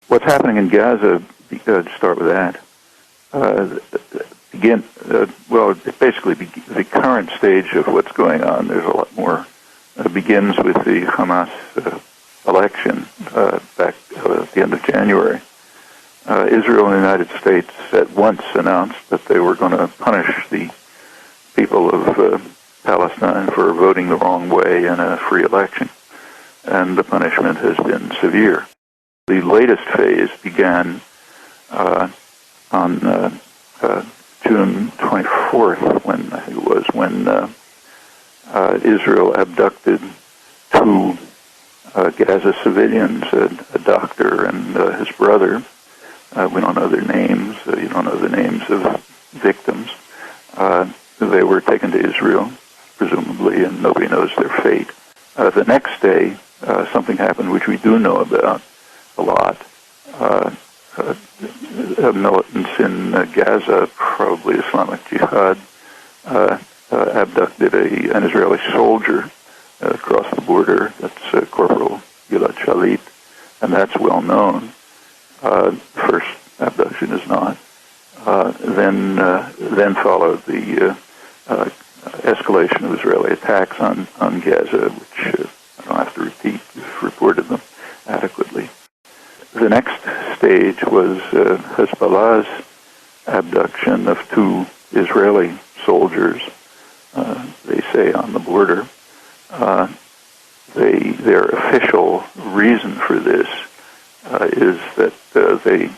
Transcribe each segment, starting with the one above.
What's happening in Gaza, to start with that, basically the current stage of what's going on, there's a lot more, begins with the Hamas election back at the end of January. Israel and the United States at once announced that they were going to punish the people of Palestine for voting the wrong way in a free election, and the punishment has been severe. The latest phase began on June 24th, when Israel abducted two Gaza civilians, a doctor and his brother. We don't know their names. You don't know the names of victims. They were taken to Israel, presumably, and nobody knows their fate. The next day, something happened which we do know about a lot. Militants in Gaza, probably Islamic Jihad, abducted an Israeli soldier across the border. That's Corporal Gilad Shalit, and that's well known. First abduction is not. Then followed the escalation of Israeli attacks on Gaza, which I don't have to repeat. We've reported them adequately. The next stage was Hezbollah's abduction of two Israeli soldiers, they say, on the border. Their official reason for this is that they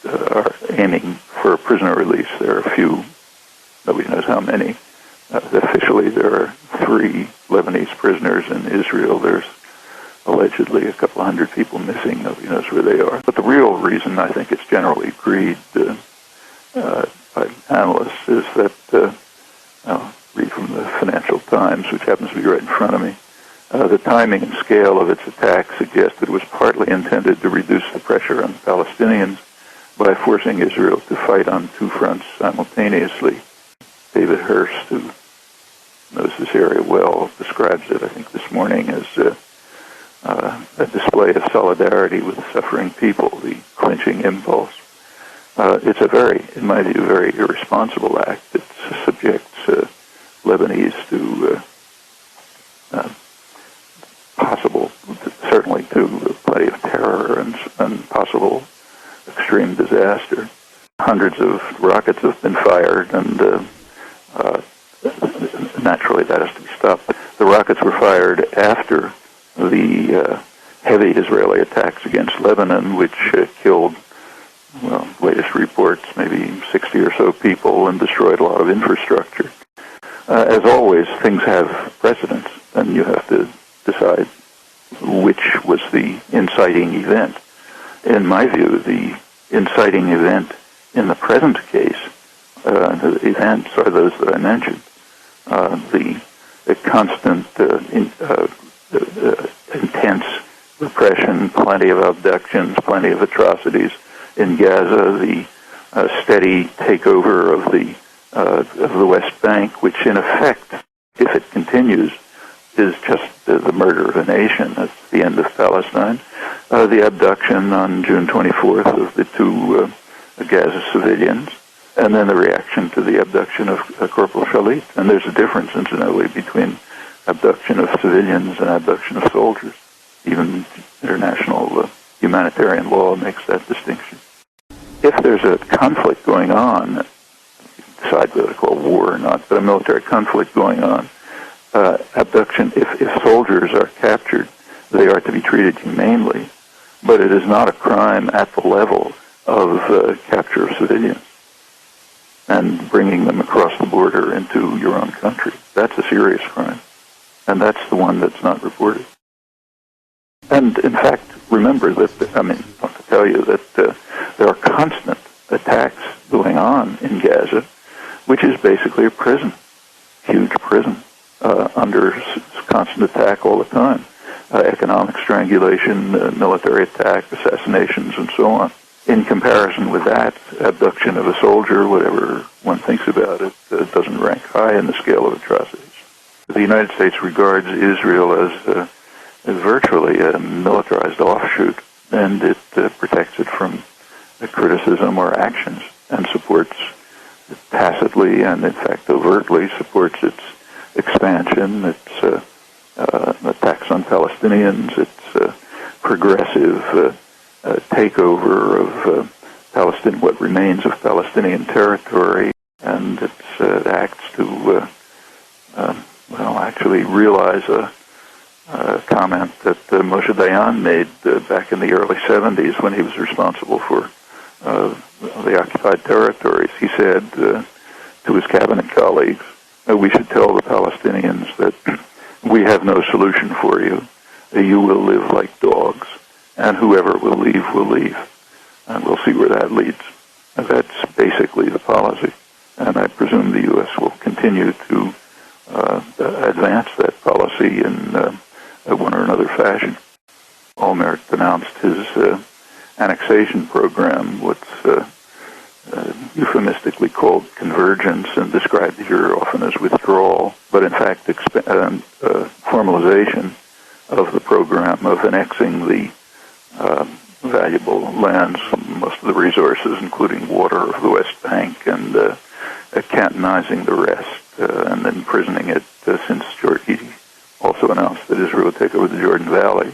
are aiming for a prisoner release. There are a few, nobody knows how many. Officially, there are 3 Lebanese prisoners in Israel. There's allegedly a couple hundred people missing. Nobody knows where they are. But the real reason, I think it's generally agreed by analysts, is that, I'll read from the Financial Times, which happens to be right in front of me. The timing and scale of its attack suggests that it was partly intended to reduce the pressure on Palestinians by forcing Israel to fight on 2 fronts simultaneously. David Hurst, who knows this area well, describes it, I think, this morning as a display of solidarity with suffering people, the clinching impulse. It's a very, in my view, very irresponsible act. It subjects Lebanese to certainly to plenty of terror and possible extreme disaster. Hundreds of rockets have been fired, and naturally that has to be stopped. The rockets were fired after the heavy Israeli attacks against Lebanon, which killed, well, latest reports, maybe 60 or so people, and destroyed a lot of infrastructure. As always, things have precedence, and you have to decide which was the inciting event. In my view, the inciting event in the present case, the events are those that I mentioned. The constant, intense repression, plenty of abductions, plenty of atrocities in Gaza, the steady takeover of the West Bank, which in effect, if it continues, is just the murder of a nation. That's the end of Palestine. The abduction on June 24th of the 2 Gaza civilians, and then the reaction to the abduction of Corporal Shalit. And there's a difference, incidentally, between abduction of civilians and abduction of soldiers. Even international humanitarian law makes that distinction. If there's a conflict going on, you can decide whether to call war or not, but a military conflict going on, abduction, if soldiers are captured, they are to be treated humanely, but it is not a crime at the level of capture of civilians and bringing them across the border into your own country. That's a serious crime, and that's the one that's not reported. And in fact, remember that, I want to tell you that there are constant attacks going on in Gaza, which is basically a prison, huge prison, under constant attack all the time. Economic strangulation, military attack, assassinations, and so on. In comparison with that, abduction of a soldier, whatever one thinks about it, doesn't rank high in the scale of atrocities. The United States regards Israel as virtually a militarized offshoot and it protects it from criticism or actions, and supports tacitly and, in fact, overtly supports its expansion, its attacks on Palestinians, its progressive takeover of what remains of Palestinian territory, and its acts to, actually realize a comment that Moshe Dayan made back in the early 70s when he was responsible for the occupied territories. He said to his cabinet colleagues, we should tell the Palestinians that we have no solution for you. You will live like dogs, and whoever will leave. And we'll see where that leads. And that's basically the policy. And I presume the U.S. will continue to advance that policy in one or another fashion. Olmert announced his annexation program, what's euphemistically called convergence and described here often as withdrawal, but in fact formalization of the program of annexing the valuable lands, most of the resources, including water, of the West Bank, and cantonizing the rest, and then imprisoning it, since he also announced that Israel would take over the Jordan Valley.